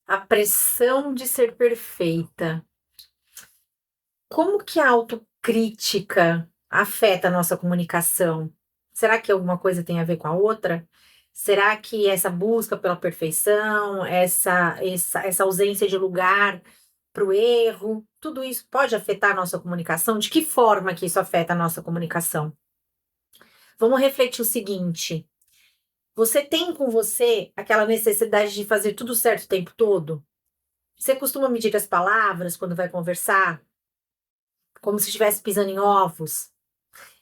A pressão de ser perfeita. Como que a autocrítica afeta a nossa comunicação? Será que alguma coisa tem a ver com a outra? Será que essa busca pela perfeição, essa ausência de lugar para o erro, tudo isso pode afetar a nossa comunicação? De que forma que isso afeta a nossa comunicação? Vamos refletir o seguinte: você tem com você aquela necessidade de fazer tudo certo o tempo todo? Você costuma medir as palavras quando vai conversar, como se estivesse pisando em ovos?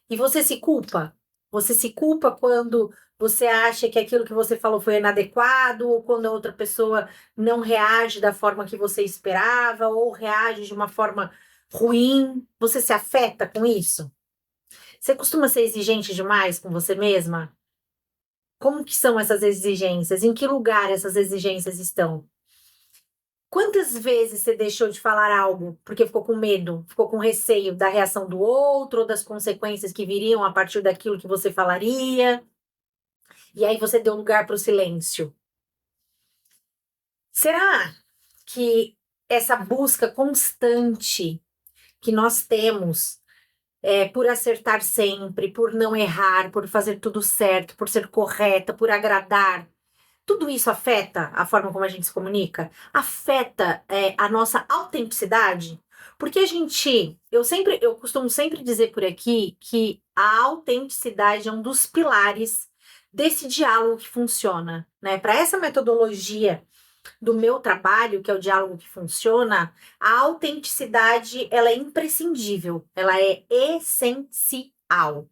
E você se culpa? Você se culpa quando você acha que aquilo que você falou foi inadequado, ou quando a outra pessoa não reage da forma que você esperava, ou reage de uma forma ruim? Você se afeta com isso? Você costuma ser exigente demais com você mesma? Como que são essas exigências? Em que lugar essas exigências estão? Quantas vezes você deixou de falar algo porque ficou com medo, ficou com receio da reação do outro ou das consequências que viriam a partir daquilo que você falaria? E aí você deu lugar para o silêncio. Será que essa busca constante que nós temos por acertar sempre, por não errar, por fazer tudo certo, por ser correta, por agradar, tudo isso afeta a forma como a gente se comunica? Afeta, a nossa autenticidade? Porque eu costumo sempre dizer por aqui que a autenticidade é um dos pilares desse diálogo que funciona, né? Para essa metodologia do meu trabalho, que é o diálogo que funciona, a autenticidade, ela é imprescindível, ela é essencial.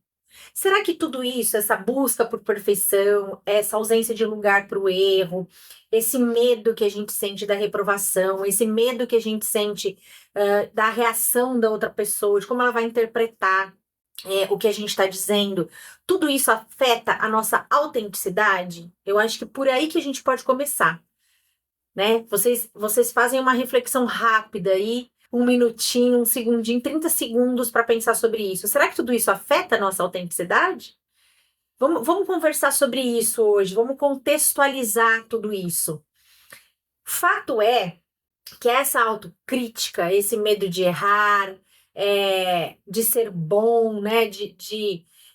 Será que tudo isso, essa busca por perfeição, essa ausência de lugar para o erro, esse medo que a gente sente da reprovação, esse medo que a gente sente da reação da outra pessoa, de como ela vai interpretar o que a gente está dizendo, tudo isso afeta a nossa autenticidade? Eu acho que por aí que a gente pode começar, né? Vocês fazem uma reflexão rápida aí, um minutinho, um segundinho, 30 segundos para pensar sobre isso. Será que tudo isso afeta a nossa autenticidade? Vamos conversar sobre isso hoje, vamos contextualizar tudo isso. Fato é que essa autocrítica, esse medo de errar, de ser bom, né?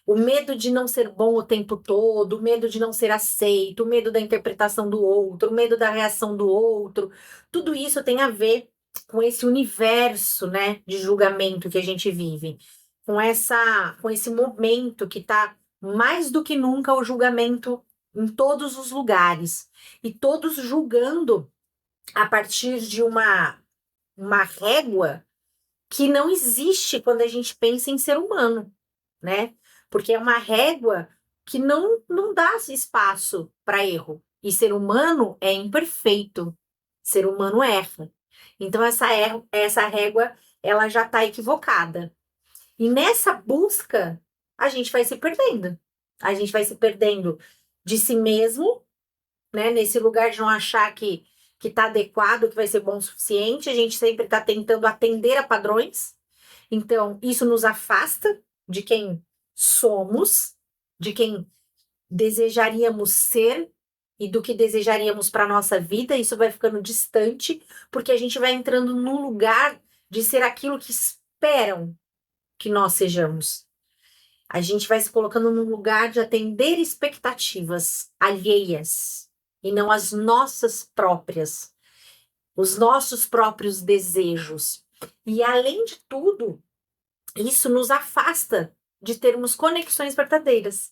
O medo de não ser bom o tempo todo, o medo de não ser aceito, o medo da interpretação do outro, o medo da reação do outro, tudo isso tem a ver com esse universo, né, de julgamento que a gente vive, com esse momento que está mais do que nunca o julgamento em todos os lugares e todos julgando a partir de uma régua que não existe quando a gente pensa em ser humano, né? Porque é uma régua que não dá espaço para erro. E ser humano é imperfeito. Ser humano erra. Então, essa régua, ela já está equivocada. E nessa busca, a gente vai se perdendo. A gente vai se perdendo de si mesmo, né? Nesse lugar de não achar que está adequado, que vai ser bom o suficiente, a gente sempre está tentando atender a padrões. Então, isso nos afasta de quem somos, de quem desejaríamos ser e do que desejaríamos para a nossa vida. Isso vai ficando distante, porque a gente vai entrando num lugar de ser aquilo que esperam que nós sejamos. A gente vai se colocando num lugar de atender expectativas alheias e não as nossas próprias, os nossos próprios desejos. E além de tudo, isso nos afasta de termos conexões verdadeiras,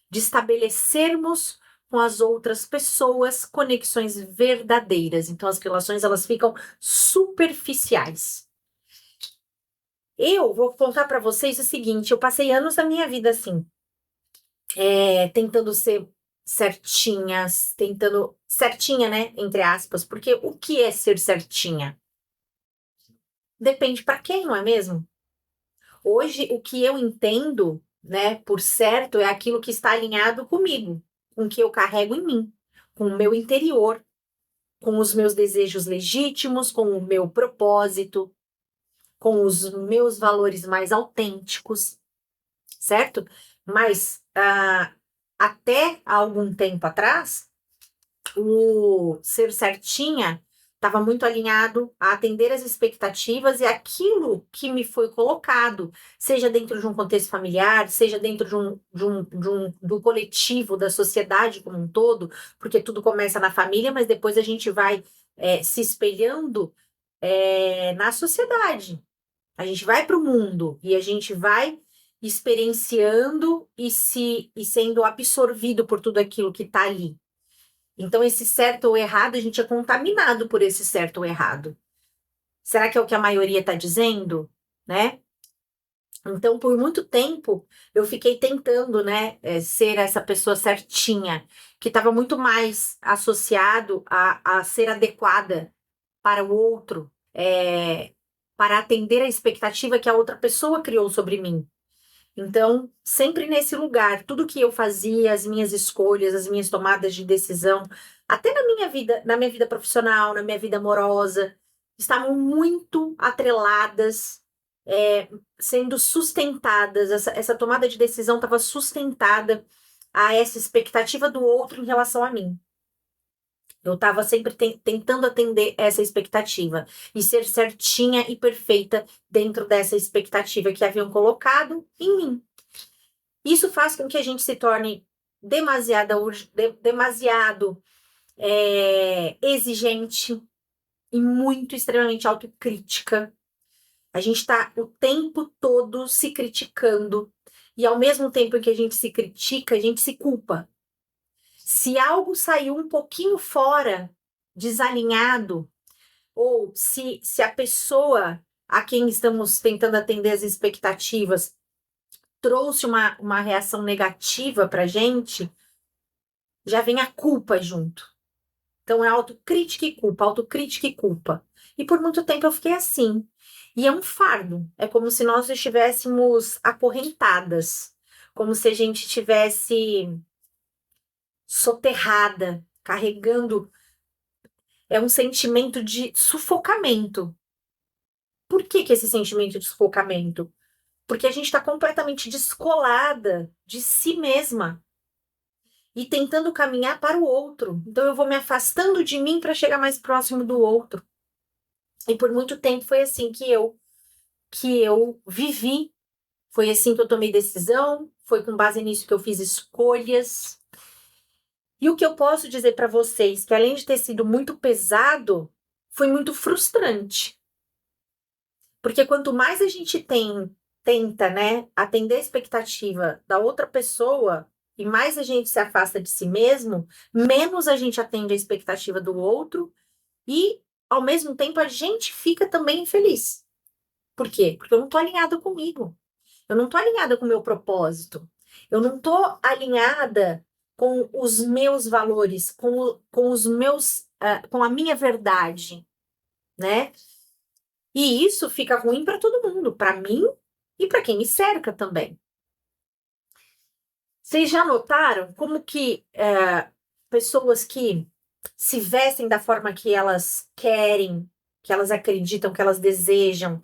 de estabelecermos com as outras pessoas conexões verdadeiras. Então as relações elas ficam superficiais. Eu vou contar para vocês o seguinte, eu passei anos da minha vida assim, tentando ser certinha, né, entre aspas, porque o que é ser certinha? Depende para quem, não é mesmo? Hoje, o que eu entendo, né, por certo, é aquilo que está alinhado comigo, com o que eu carrego em mim, com o meu interior, com os meus desejos legítimos, com o meu propósito, com os meus valores mais autênticos, certo? Mas até há algum tempo atrás, o ser certinha estava muito alinhado a atender as expectativas e aquilo que me foi colocado, seja dentro de um contexto familiar, seja dentro do coletivo, da sociedade como um todo, porque tudo começa na família, mas depois a gente vai se espelhando na sociedade. A gente vai para o mundo e a gente vai experienciando e sendo absorvido por tudo aquilo que está ali. Então, esse certo ou errado, a gente é contaminado por esse certo ou errado. Será que é o que a maioria está dizendo? Né? Então, por muito tempo, eu fiquei tentando, né, ser essa pessoa certinha, que estava muito mais associado a ser adequada para o outro, para atender a expectativa que a outra pessoa criou sobre mim. Então, sempre nesse lugar, tudo que eu fazia, as minhas escolhas, as minhas tomadas de decisão, até na minha vida profissional, na minha vida amorosa, estavam muito atreladas, sendo sustentadas. Essa tomada de decisão estava sustentada a essa expectativa do outro em relação a mim. Eu estava sempre tentando atender essa expectativa e ser certinha e perfeita dentro dessa expectativa que haviam colocado em mim. Isso faz com que a gente se torne demasiado exigente e muito extremamente autocrítica. A gente está o tempo todo se criticando e ao mesmo tempo que a gente se critica, a gente se culpa. Se algo saiu um pouquinho fora, desalinhado, ou se a pessoa a quem estamos tentando atender as expectativas trouxe uma reação negativa para a gente, já vem a culpa junto. Então é autocrítica e culpa, autocrítica e culpa. E por muito tempo eu fiquei assim. E é um fardo. É como se nós estivéssemos acorrentadas, como se a gente estivesse soterrada, carregando. É um sentimento de sufocamento. Por que esse sentimento de sufocamento? Porque a gente está completamente descolada de si mesma e tentando caminhar para o outro. Então eu vou me afastando de mim para chegar mais próximo do outro. E por muito tempo foi assim que eu vivi. Foi assim que eu tomei decisão, foi com base nisso que eu fiz escolhas. E o que eu posso dizer para vocês, que além de ter sido muito pesado, foi muito frustrante. Porque quanto mais a gente tenta, né, atender a expectativa da outra pessoa e mais a gente se afasta de si mesmo, menos a gente atende a expectativa do outro e, ao mesmo tempo, a gente fica também infeliz. Por quê? Porque eu não estou alinhada comigo. Eu não estou alinhada com o meu propósito. Eu não estou alinhada com os meus valores, com os meus, com a minha verdade, né? E isso fica ruim para todo mundo, para mim e para quem me cerca também. Vocês já notaram como que pessoas que se vestem da forma que elas querem, que elas acreditam, que elas desejam,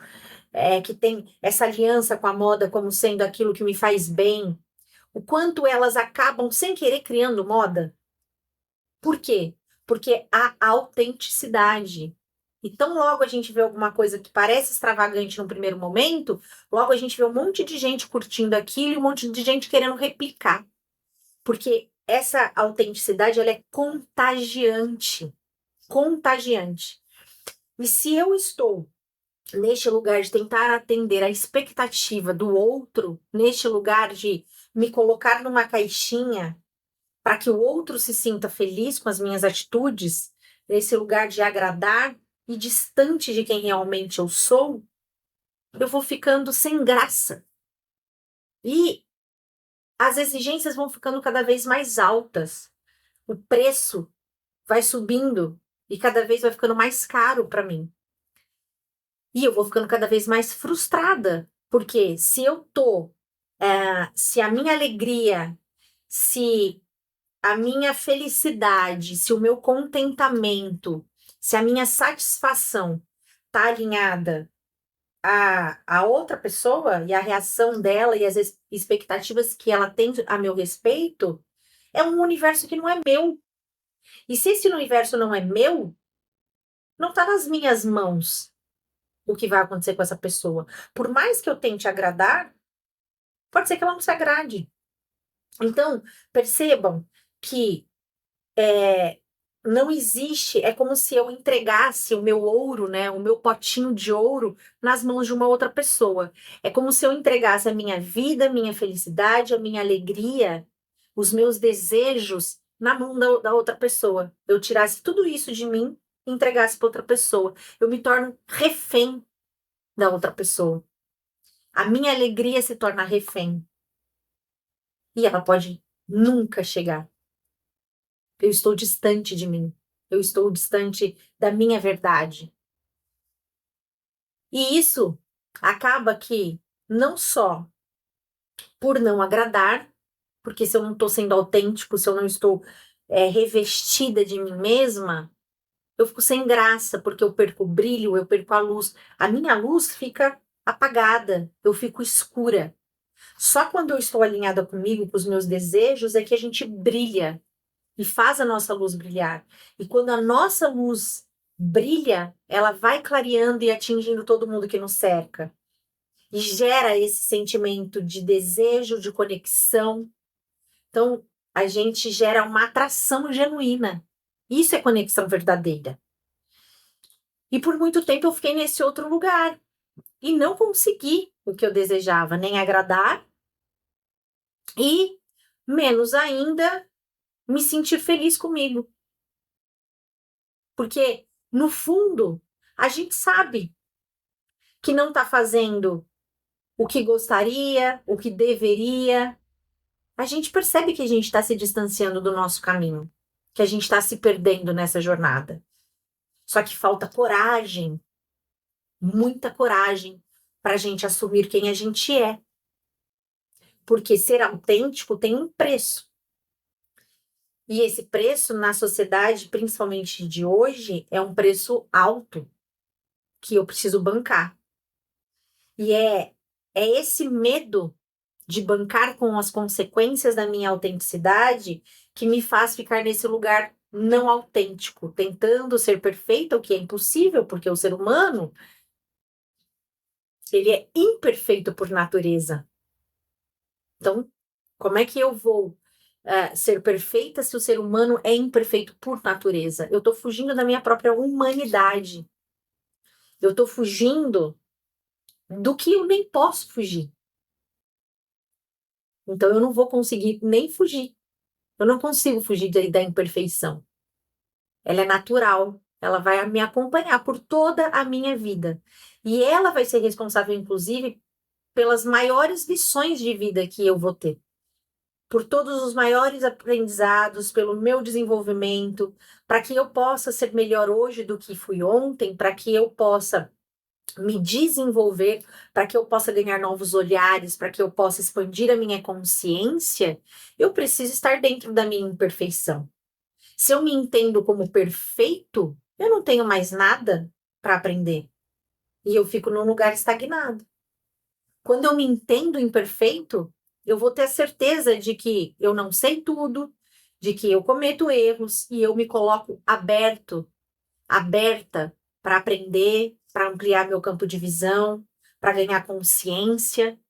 que tem essa aliança com a moda como sendo aquilo que me faz bem, o quanto elas acabam sem querer criando moda? Por quê? Porque há autenticidade. Então, logo a gente vê alguma coisa que parece extravagante no primeiro momento, logo a gente vê um monte de gente curtindo aquilo e um monte de gente querendo replicar. Porque essa autenticidade, ela é contagiante. Contagiante. E se eu estou neste lugar de tentar atender a expectativa do outro, neste lugar de me colocar numa caixinha para que o outro se sinta feliz com as minhas atitudes, nesse lugar de agradar e distante de quem realmente eu sou, eu vou ficando sem graça. E as exigências vão ficando cada vez mais altas. O preço vai subindo e cada vez vai ficando mais caro para mim. E eu vou ficando cada vez mais frustrada, porque se a minha alegria, se a minha felicidade, se o meu contentamento, se a minha satisfação está alinhada a outra pessoa e a reação dela e as expectativas que ela tem a meu respeito, é um universo que não é meu. E se esse universo não é meu, não está nas minhas mãos o que vai acontecer com essa pessoa. Por mais que eu tente agradar, pode ser que ela não se agrade. Então, percebam que não existe, é como se eu entregasse o meu ouro, né, o meu potinho de ouro nas mãos de uma outra pessoa. É como se eu entregasse a minha vida, a minha felicidade, a minha alegria, os meus desejos na mão da outra pessoa. Eu tirasse tudo isso de mim e entregasse para outra pessoa. Eu me torno refém da outra pessoa. A minha alegria se torna refém. E ela pode nunca chegar. Eu estou distante de mim. Eu estou distante da minha verdade. E isso acaba que, não só por não agradar, porque se eu não estou sendo autêntico, se eu não estou revestida de mim mesma, eu fico sem graça, porque eu perco o brilho, eu perco a luz. A minha luz fica apagada, eu fico escura. Só quando eu estou alinhada comigo, com os meus desejos, é que a gente brilha e faz a nossa luz brilhar. E quando a nossa luz brilha, ela vai clareando e atingindo todo mundo que nos cerca. E gera esse sentimento de desejo, de conexão. Então, a gente gera uma atração genuína. Isso é conexão verdadeira. E por muito tempo eu fiquei nesse outro lugar. E não consegui o que eu desejava, nem agradar. E, menos ainda, me sentir feliz comigo. Porque, no fundo, a gente sabe que não está fazendo o que gostaria, o que deveria. A gente percebe que a gente está se distanciando do nosso caminho, que a gente está se perdendo nessa jornada. Só que falta coragem, muita coragem, para a gente assumir quem a gente é. Porque ser autêntico tem um preço. E esse preço, na sociedade, principalmente de hoje, é um preço alto que eu preciso bancar. E é esse medo de bancar com as consequências da minha autenticidade que me faz ficar nesse lugar não autêntico, tentando ser perfeita, o que é impossível, porque o ser humano, ele é imperfeito por natureza. Então, como é que eu vou ser perfeita se o ser humano é imperfeito por natureza? Eu estou fugindo da minha própria humanidade. Eu estou fugindo do que eu nem posso fugir. Então, eu não vou conseguir nem fugir. Eu não consigo fugir da imperfeição. Ela é natural. Ela vai me acompanhar por toda a minha vida. E ela vai ser responsável, inclusive, pelas maiores lições de vida que eu vou ter. Por todos os maiores aprendizados, pelo meu desenvolvimento, para que eu possa ser melhor hoje do que fui ontem, para que eu possa me desenvolver, para que eu possa ganhar novos olhares, para que eu possa expandir a minha consciência, eu preciso estar dentro da minha imperfeição. Se eu me entendo como perfeito, eu não tenho mais nada para aprender. E eu fico num lugar estagnado. Quando eu me entendo imperfeito, eu vou ter a certeza de que eu não sei tudo, de que eu cometo erros e eu me coloco aberta para aprender, para ampliar meu campo de visão, para ganhar consciência.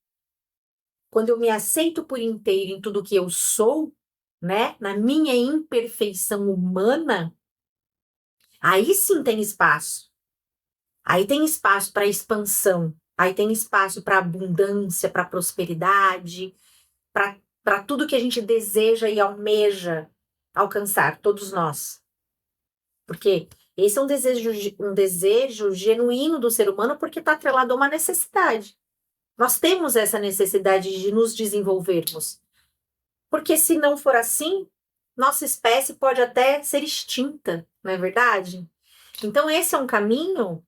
Quando eu me aceito por inteiro em tudo que eu sou, né, na minha imperfeição humana, aí sim tem espaço. Aí tem espaço para expansão, aí tem espaço para abundância, para prosperidade, para tudo que a gente deseja e almeja alcançar, todos nós. Porque esse é um desejo genuíno do ser humano porque está atrelado a uma necessidade. Nós temos essa necessidade de nos desenvolvermos. Porque se não for assim, nossa espécie pode até ser extinta, não é verdade? Então esse é um caminho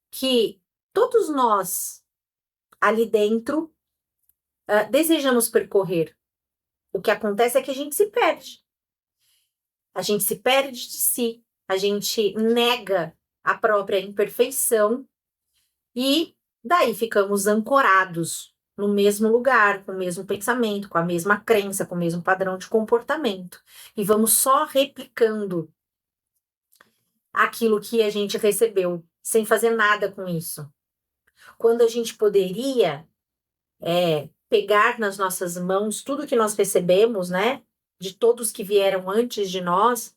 que todos nós ali dentro desejamos percorrer. O que acontece é que a gente se perde. A gente se perde de si. A gente nega a própria imperfeição e daí ficamos ancorados no mesmo lugar, com o mesmo pensamento, com a mesma crença, com o mesmo padrão de comportamento. E vamos só replicando aquilo que a gente recebeu, sem fazer nada com isso. Quando a gente poderia pegar nas nossas mãos tudo que nós recebemos, né? De todos que vieram antes de nós,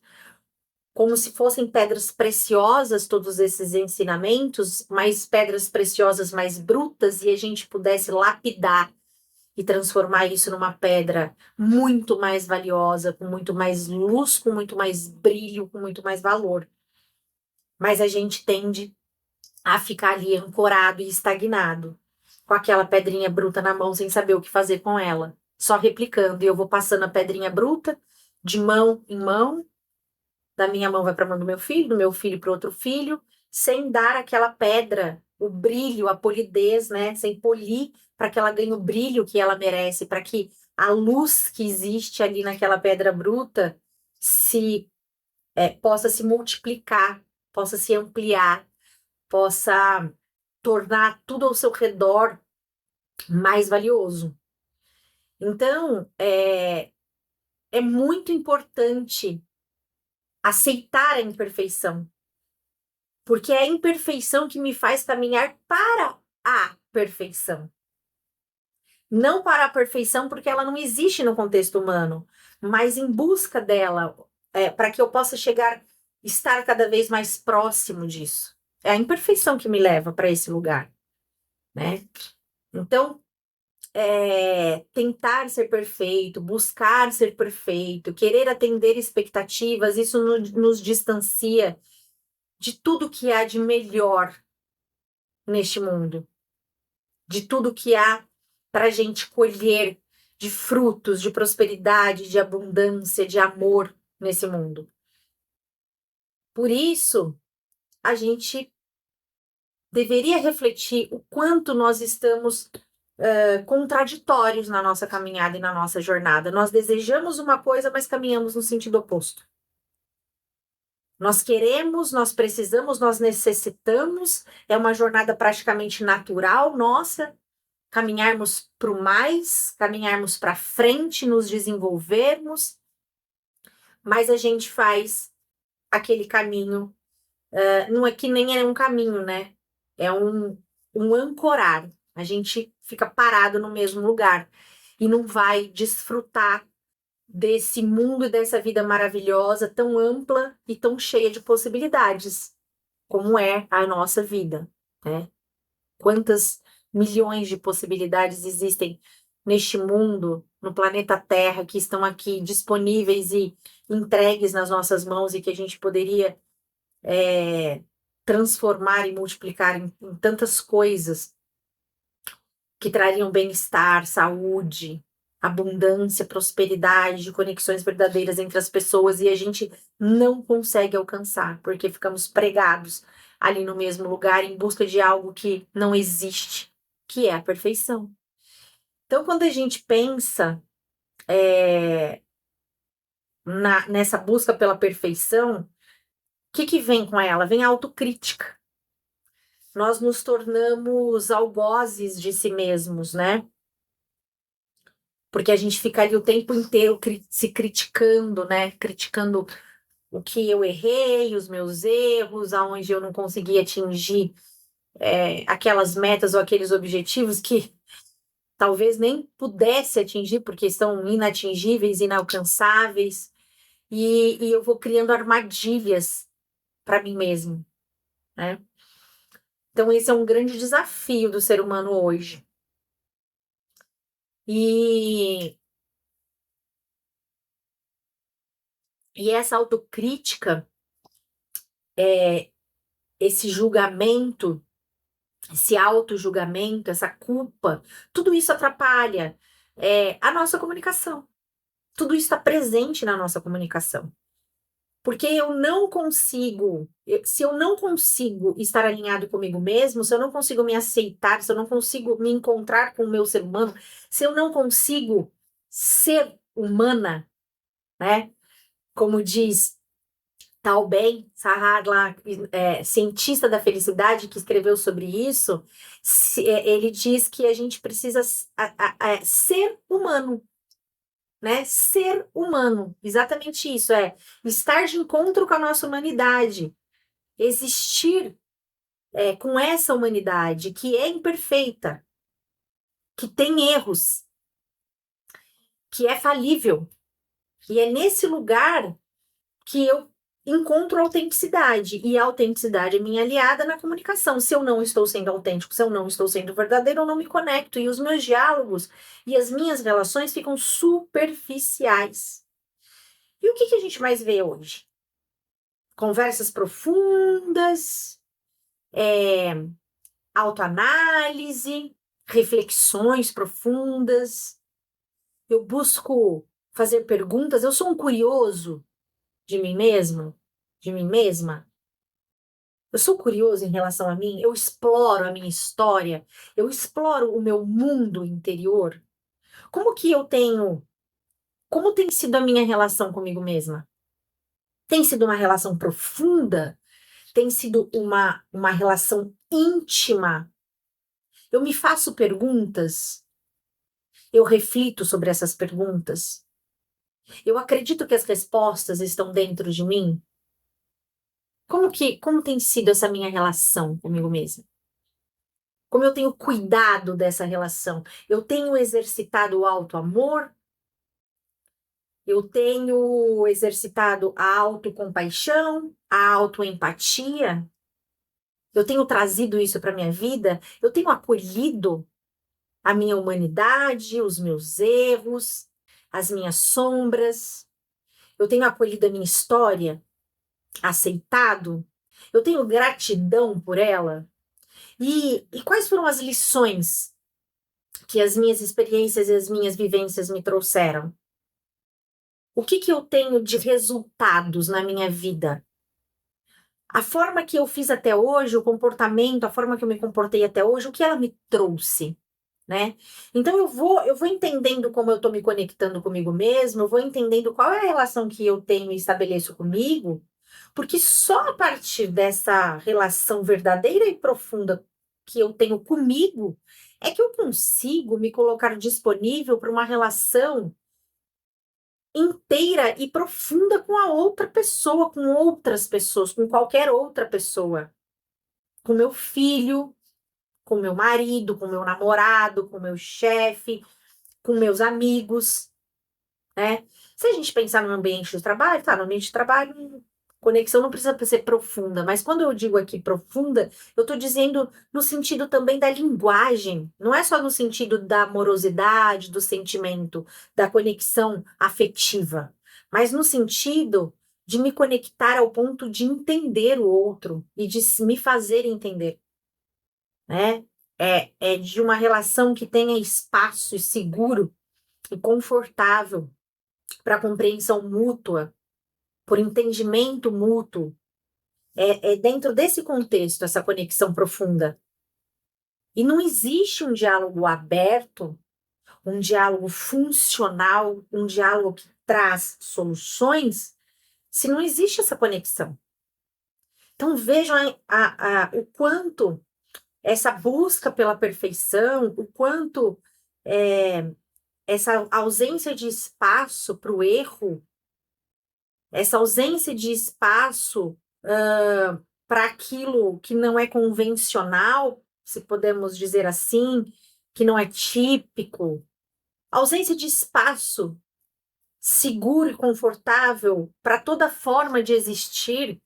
como se fossem pedras preciosas, todos esses ensinamentos, mas pedras preciosas mais brutas, e a gente pudesse lapidar e transformar isso numa pedra muito mais valiosa, com muito mais luz, com muito mais brilho, com muito mais valor. Mas a gente tende a ficar ali ancorado e estagnado, com aquela pedrinha bruta na mão, sem saber o que fazer com ela, só replicando. E eu vou passando a pedrinha bruta de mão em mão, da minha mão vai para a mão do meu filho para outro filho, sem dar aquela pedra o brilho, a polidez, né? Sem polir para que ela ganhe o brilho que ela merece, para que a luz que existe ali naquela pedra bruta se possa se multiplicar, possa se ampliar, possa tornar tudo ao seu redor mais valioso. Então, é muito importante aceitar a imperfeição, porque é a imperfeição que me faz caminhar para a perfeição. Não para a perfeição, porque ela não existe no contexto humano, mas em busca dela, para que eu possa estar cada vez mais próximo disso. É a imperfeição que me leva para esse lugar, né? Então, tentar ser perfeito, buscar ser perfeito, querer atender expectativas, isso nos distancia de tudo que há de melhor neste mundo, de tudo que há para a gente colher de frutos, de prosperidade, de abundância, de amor nesse mundo. Por isso, a gente deveria refletir o quanto nós estamos contraditórios na nossa caminhada e na nossa jornada. Nós desejamos uma coisa, mas caminhamos no sentido oposto. Nós queremos, nós precisamos, nós necessitamos, é uma jornada praticamente natural nossa, caminharmos para o mais, caminharmos para frente, nos desenvolvermos, mas a gente faz aquele caminho, não é que nem é um caminho, né? É um ancorar. A gente fica parado no mesmo lugar e não vai desfrutar desse mundo e dessa vida maravilhosa, tão ampla e tão cheia de possibilidades, como é a nossa vida, né? Quantas milhões de possibilidades existem neste mundo, no planeta Terra, que estão aqui disponíveis e entregues nas nossas mãos e que a gente poderia transformar e multiplicar em tantas coisas que trariam bem-estar, saúde, abundância, prosperidade, conexões verdadeiras entre as pessoas e a gente não consegue alcançar, porque ficamos pregados ali no mesmo lugar em busca de algo que não existe, que é a perfeição. Então, quando a gente pensa nessa busca pela perfeição, o que vem com ela? Vem a autocrítica. Nós nos tornamos algozes de si mesmos, né? Porque a gente fica ali o tempo inteiro se criticando, né? Criticando o que eu errei, os meus erros, aonde eu não consegui atingir aquelas metas ou aqueles objetivos que talvez nem pudesse atingir, porque são inatingíveis, inalcançáveis, e eu vou criando armadilhas para mim mesmo, né? Então, esse é um grande desafio do ser humano hoje. E essa autocrítica, esse julgamento, esse auto-julgamento, essa culpa, tudo isso atrapalha a nossa comunicação. Tudo isso está presente na nossa comunicação. Porque se eu não consigo estar alinhado comigo mesmo, se eu não consigo me aceitar, se eu não consigo me encontrar com o meu ser humano, se eu não consigo ser humana, né? Como diz Tal Ben-Shahar, lá, cientista da felicidade que escreveu sobre isso, ele diz que a gente precisa ser humano, né? Ser humano, exatamente isso, estar de encontro com a nossa humanidade, existir com essa humanidade que é imperfeita, que tem erros, que é falível. E é nesse lugar que eu encontro autenticidade. E a autenticidade é minha aliada na comunicação. Se eu não estou sendo autêntico, se eu não estou sendo verdadeiro, eu não me conecto. E os meus diálogos e as minhas relações ficam superficiais. E o que a gente mais vê hoje? Conversas profundas, autoanálise, reflexões profundas. Eu busco fazer perguntas. Eu sou um curioso de mim mesmo, de mim mesma. Eu sou curioso em relação a mim. Eu exploro a minha história. Eu exploro o meu mundo interior. Como tem sido a minha relação comigo mesma? Tem sido uma relação profunda? Tem sido uma relação íntima? Eu me faço perguntas? Eu reflito sobre essas perguntas? Eu acredito que as respostas estão dentro de mim? Como tem sido essa minha relação comigo mesma? Como eu tenho cuidado dessa relação? Eu tenho exercitado o auto-amor? Eu tenho exercitado a autocompaixão, a autoempatia? Eu tenho trazido isso para minha vida? Eu tenho acolhido a minha humanidade, os meus erros, as minhas sombras? Eu tenho acolhido a minha história, aceitado? Eu tenho gratidão por ela? E quais foram as lições que as minhas experiências e as minhas vivências me trouxeram? O que eu tenho de resultados na minha vida? A forma que eu fiz até hoje, o comportamento, a forma que eu me comportei até hoje, o que ela me trouxe, né? Então eu vou entendendo como eu estou me conectando comigo mesmo, eu vou entendendo qual é a relação que eu tenho e estabeleço comigo, porque só a partir dessa relação verdadeira e profunda que eu tenho comigo é que eu consigo me colocar disponível para uma relação inteira e profunda com a outra pessoa, com outras pessoas, com qualquer outra pessoa, com meu filho, com meu marido, com meu namorado, com meu chefe, com meus amigos, né? Se a gente pensar no ambiente de trabalho, tá, no ambiente de trabalho, conexão não precisa ser profunda, mas quando eu digo aqui profunda, eu tô dizendo no sentido também da linguagem, não é só no sentido da amorosidade, do sentimento, da conexão afetiva, mas no sentido de me conectar ao ponto de entender o outro e de me fazer entender, né? É de uma relação que tenha espaço e seguro e confortável para compreensão mútua, por entendimento mútuo. É dentro desse contexto essa conexão profunda. E não existe um diálogo aberto, um diálogo funcional, um diálogo que traz soluções, se não existe essa conexão. Então vejam o quanto essa busca pela perfeição, o quanto essa ausência de espaço para o erro, essa ausência de espaço para aquilo que não é convencional, se podemos dizer assim, que não é típico, ausência de espaço seguro e confortável para toda forma de existir,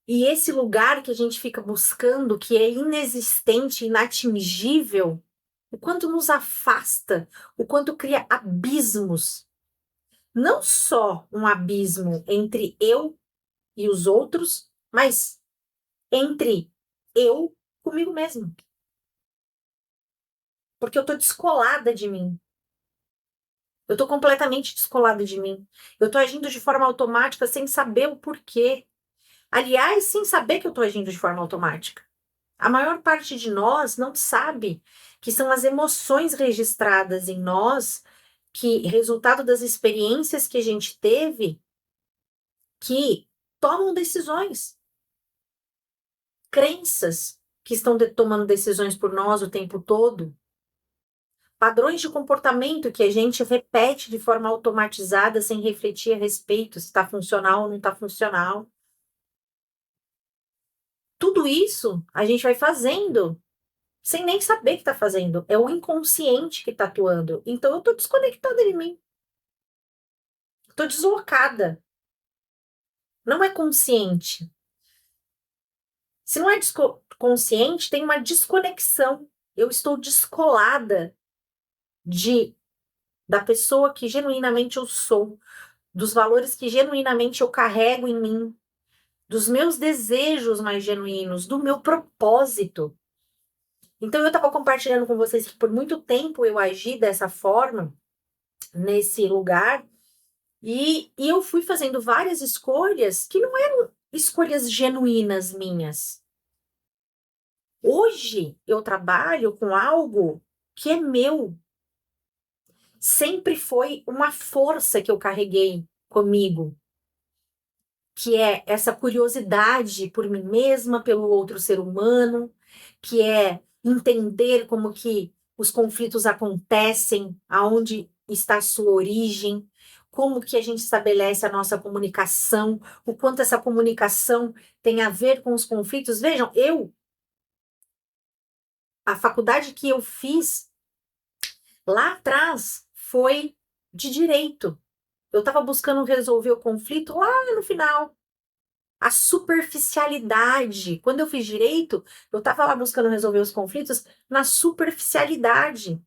e esse lugar que a gente fica buscando, que é inexistente, inatingível, o quanto nos afasta, o quanto cria abismos. Não só um abismo entre eu e os outros, mas entre eu comigo mesmo. Porque eu tô descolada de mim. Eu tô completamente descolada de mim. Eu tô agindo de forma automática sem saber o porquê. Aliás, sem saber que eu tô agindo de forma automática. A maior parte de nós não sabe que são as emoções registradas em nós, que resultado das experiências que a gente teve, que tomam decisões. Crenças que estão tomando decisões por nós o tempo todo. Padrões de comportamento que a gente repete de forma automatizada, sem refletir a respeito se está funcional ou não está funcional. Tudo isso a gente vai fazendo sem nem saber que está fazendo. É o inconsciente que está atuando. Então eu estou desconectada de mim. Estou deslocada. Não é consciente. Se não é consciente, tem uma desconexão. Eu estou descolada de da pessoa que genuinamente eu sou, dos valores que genuinamente eu carrego em mim, dos meus desejos mais genuínos, do meu propósito. Então eu estava compartilhando com vocês que por muito tempo eu agi dessa forma, nesse lugar, e eu fui fazendo várias escolhas que não eram escolhas genuínas minhas. Hoje eu trabalho com algo que é meu. Sempre foi uma força que eu carreguei comigo, que é essa curiosidade por mim mesma, pelo outro ser humano, que é entender como que os conflitos acontecem, aonde está a sua origem, como que a gente estabelece a nossa comunicação, o quanto essa comunicação tem a ver com os conflitos. Vejam, a faculdade que eu fiz lá atrás foi de direito. Eu estava buscando resolver o conflito lá no final. A superficialidade. Quando eu fiz direito, eu estava lá buscando resolver os conflitos na superficialidade.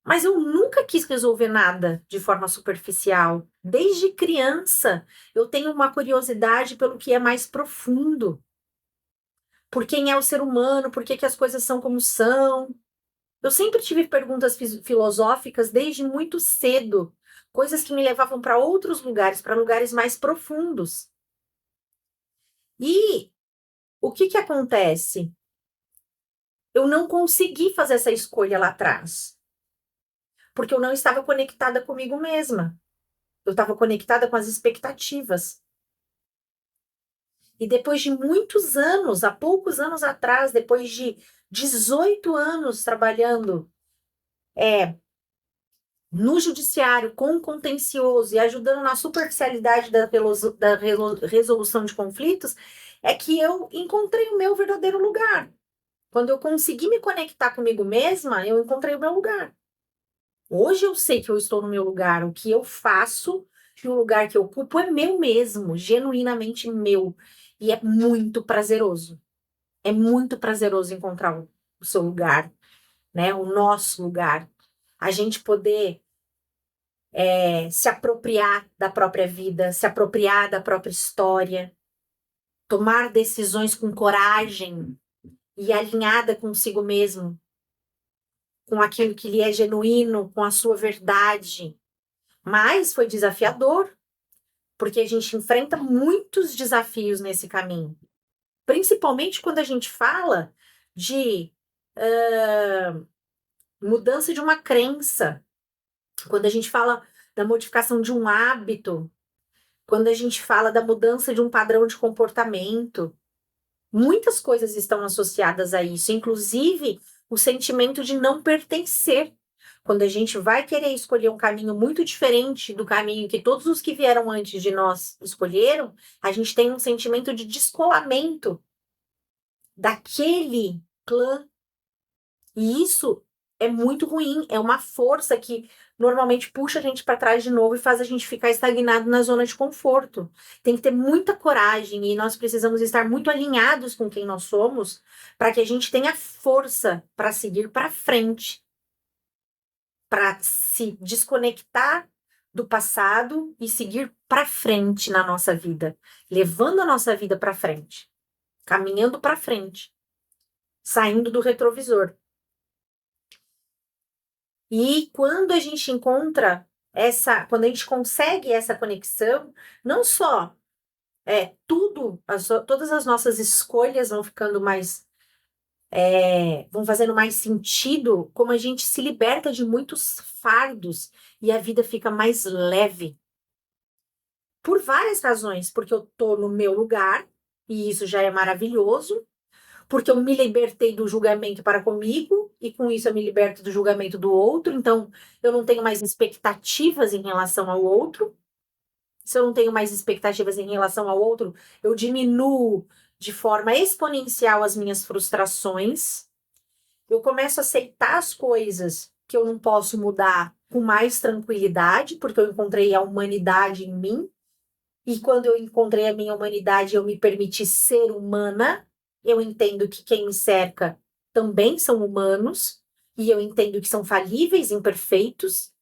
Mas eu nunca quis resolver nada de forma superficial. Desde criança, eu tenho uma curiosidade pelo que é mais profundo. Por quem é o ser humano, por que que as coisas são como são. Eu sempre tive perguntas filosóficas desde muito cedo, coisas que me levavam para outros lugares, para lugares mais profundos. E o que que acontece? Eu não consegui fazer essa escolha lá atrás, porque eu não estava conectada comigo mesma. Eu estava conectada com as expectativas. E depois de muitos anos, há poucos anos atrás, depois de 18 anos trabalhando no judiciário, com o contencioso e ajudando na superficialidade da resolução de conflitos, é que eu encontrei o meu verdadeiro lugar. Quando eu consegui me conectar comigo mesma, eu encontrei o meu lugar. Hoje eu sei que eu estou no meu lugar, o que eu faço e o lugar que eu ocupo é meu mesmo, genuinamente meu. E é muito prazeroso. É muito prazeroso encontrar o seu lugar, né? O nosso lugar. A gente poder se apropriar da própria vida, se apropriar da própria história, tomar decisões com coragem e alinhada consigo mesmo, com aquilo que lhe é genuíno, com a sua verdade. Mas foi desafiador, porque a gente enfrenta muitos desafios nesse caminho. Principalmente quando a gente fala de mudança de uma crença, quando a gente fala da modificação de um hábito, quando a gente fala da mudança de um padrão de comportamento. Muitas coisas estão associadas a isso, inclusive o sentimento de não pertencer. Quando a gente vai querer escolher um caminho muito diferente do caminho que todos os que vieram antes de nós escolheram, a gente tem um sentimento de descolamento daquele clã. E isso é muito ruim, é uma força que normalmente puxa a gente para trás de novo e faz a gente ficar estagnado na zona de conforto. Tem que ter muita coragem e nós precisamos estar muito alinhados com quem nós somos para que a gente tenha força para seguir para frente, para se desconectar do passado e seguir para frente na nossa vida, levando a nossa vida para frente, caminhando para frente, saindo do retrovisor. E quando a gente encontra quando a gente consegue essa conexão, não só todas as nossas escolhas vão ficando mais, vão fazendo mais sentido, como a gente se liberta de muitos fardos e a vida fica mais leve. Por várias razões, porque eu tô no meu lugar, e isso já é maravilhoso, porque eu me libertei do julgamento para comigo, e com isso eu me liberto do julgamento do outro, então eu não tenho mais expectativas em relação ao outro. Se eu não tenho mais expectativas em relação ao outro, eu diminuo de forma exponencial as minhas frustrações. Eu começo a aceitar as coisas que eu não posso mudar com mais tranquilidade, porque eu encontrei a humanidade em mim. E quando eu encontrei a minha humanidade, eu me permiti ser humana. Eu entendo que quem me cerca também são humanos. E eu entendo que são falíveis, imperfeitos.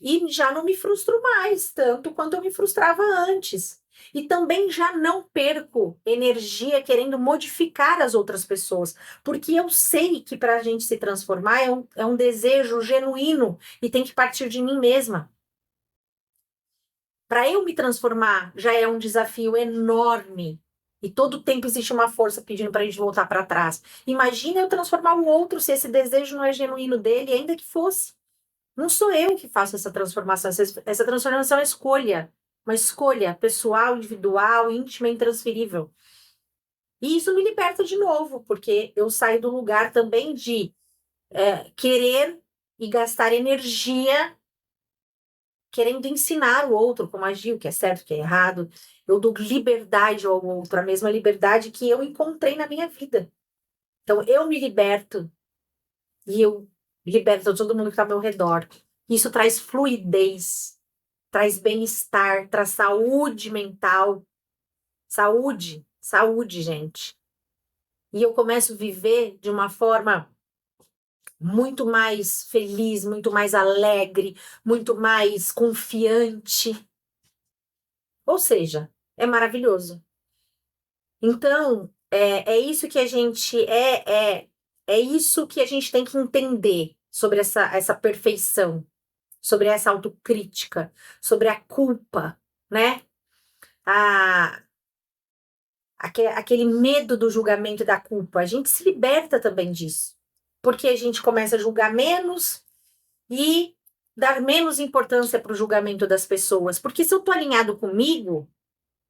E já não me frustro mais, tanto quanto eu me frustrava antes. E também já não perco energia querendo modificar as outras pessoas, porque eu sei que para a gente se transformar é um desejo genuíno e tem que partir de mim mesma. Para eu me transformar já é um desafio enorme. E todo tempo existe uma força pedindo para a gente voltar para trás. Imagina eu transformar o outro se esse desejo não é genuíno dele, ainda que fosse. Não sou eu que faço essa transformação. Essa transformação é escolha. Uma escolha pessoal, individual, íntima e intransferível. E isso me liberta de novo, porque eu saio do lugar também de querer e gastar energia querendo ensinar o outro como agir, o que é certo, o que é errado. Eu dou liberdade ao outro, a mesma liberdade que eu encontrei na minha vida. Então, eu me liberto e eu liberto todo mundo que está ao meu redor. Isso traz fluidez, traz bem-estar, traz saúde mental. Saúde, gente. E eu começo a viver de uma forma muito mais feliz, muito mais alegre, muito mais confiante. Ou seja, é maravilhoso. Então, é isso que a gente é isso que a gente tem que entender sobre essa perfeição, sobre essa autocrítica, sobre a culpa, né? A, aquele medo do julgamento e da culpa. A gente se liberta também disso, porque a gente começa a julgar menos e dar menos importância para o julgamento das pessoas. Porque se eu estou alinhado comigo,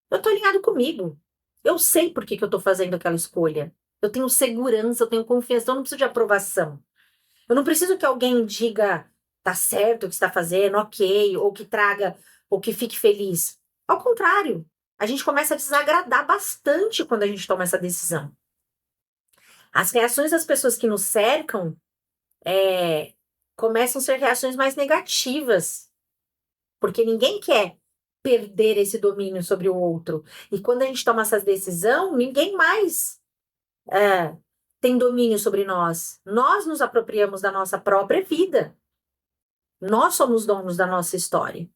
eu estou alinhado comigo. Eu sei por que eu estou fazendo aquela escolha. Eu tenho segurança, eu tenho confiança, eu não preciso de aprovação. Eu não preciso que alguém diga, tá certo o que está fazendo, ok, ou que traga, ou que fique feliz. Ao contrário, a gente começa a desagradar bastante quando a gente toma essa decisão. As reações das pessoas que nos cercam começam a ser reações mais negativas, porque ninguém quer perder esse domínio sobre o outro. E quando a gente toma essa decisão, ninguém mais é, tem domínio sobre nós. Nós nos apropriamos da nossa própria vida. Nós somos donos da nossa história,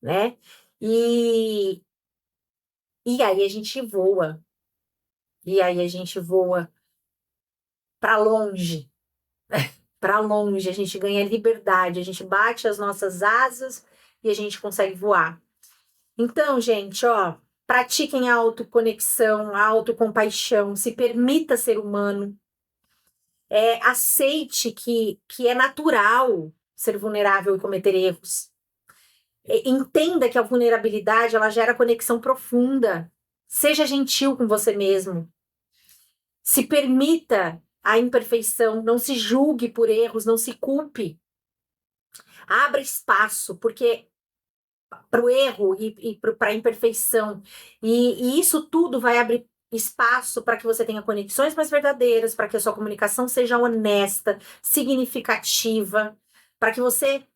né? E, e aí a gente voa. E aí a gente voa para longe, para longe. A gente ganha liberdade, a gente bate as nossas asas e a gente consegue voar. Então, gente, ó, pratiquem a autoconexão, a autocompaixão, se permita ser humano, aceite que é natural ser vulnerável e cometer erros. Entenda que a vulnerabilidade, ela gera conexão profunda. Seja gentil com você mesmo. Se permita a imperfeição, não se julgue por erros, não se culpe. Abra espaço, porque para o erro e para a imperfeição. E isso tudo vai abrir espaço para que você tenha conexões mais verdadeiras, para que a sua comunicação seja honesta, significativa, para que você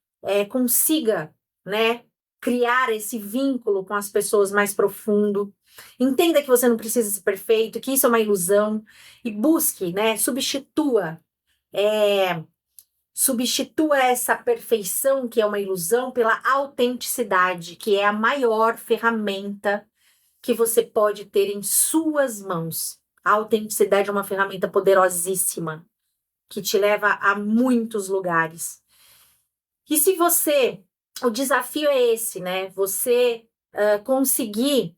consiga, né, criar esse vínculo com as pessoas mais profundo. Entenda que você não precisa ser perfeito, que isso é uma ilusão, e busque, né, substitua essa perfeição, que é uma ilusão, pela autenticidade, que é a maior ferramenta que você pode ter em suas mãos. A autenticidade é uma ferramenta poderosíssima, que te leva a muitos lugares. E se você, o desafio é esse, né? Você conseguir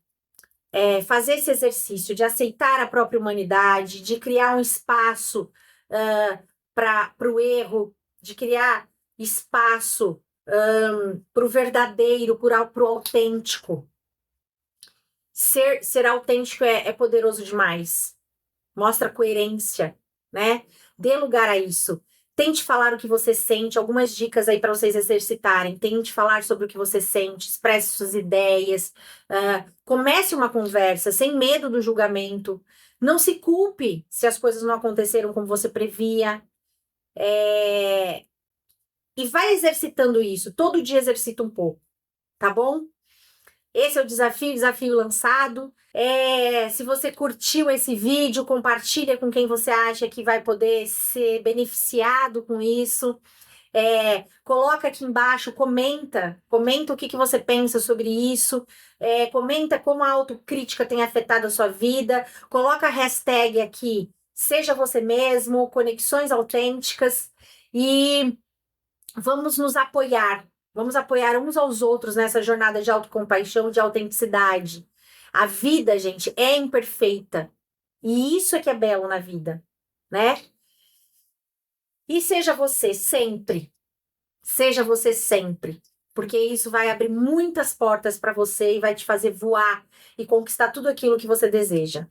fazer esse exercício de aceitar a própria humanidade, de criar um espaço para o erro, de criar espaço para o verdadeiro, para o autêntico. Ser autêntico é poderoso demais. Mostra coerência, né? Dê lugar a isso. Tente falar o que você sente, algumas dicas aí para vocês exercitarem. Tente falar sobre o que você sente, expresse suas ideias, comece uma conversa sem medo do julgamento. Não se culpe se as coisas não aconteceram como você previa. E vai exercitando isso. Todo dia exercita um pouco, tá bom? Esse é o desafio lançado. Se você curtiu esse vídeo, compartilha com quem você acha que vai poder ser beneficiado com isso. Coloca aqui embaixo, comenta o que você pensa sobre isso, comenta como a autocrítica tem afetado a sua vida, coloca a hashtag aqui, seja você mesmo, conexões autênticas, e vamos apoiar uns aos outros nessa jornada de autocompaixão, de autenticidade. A vida, gente, é imperfeita, e isso é que é belo na vida, né? E seja você sempre. Seja você sempre, porque isso vai abrir muitas portas para você e vai te fazer voar e conquistar tudo aquilo que você deseja.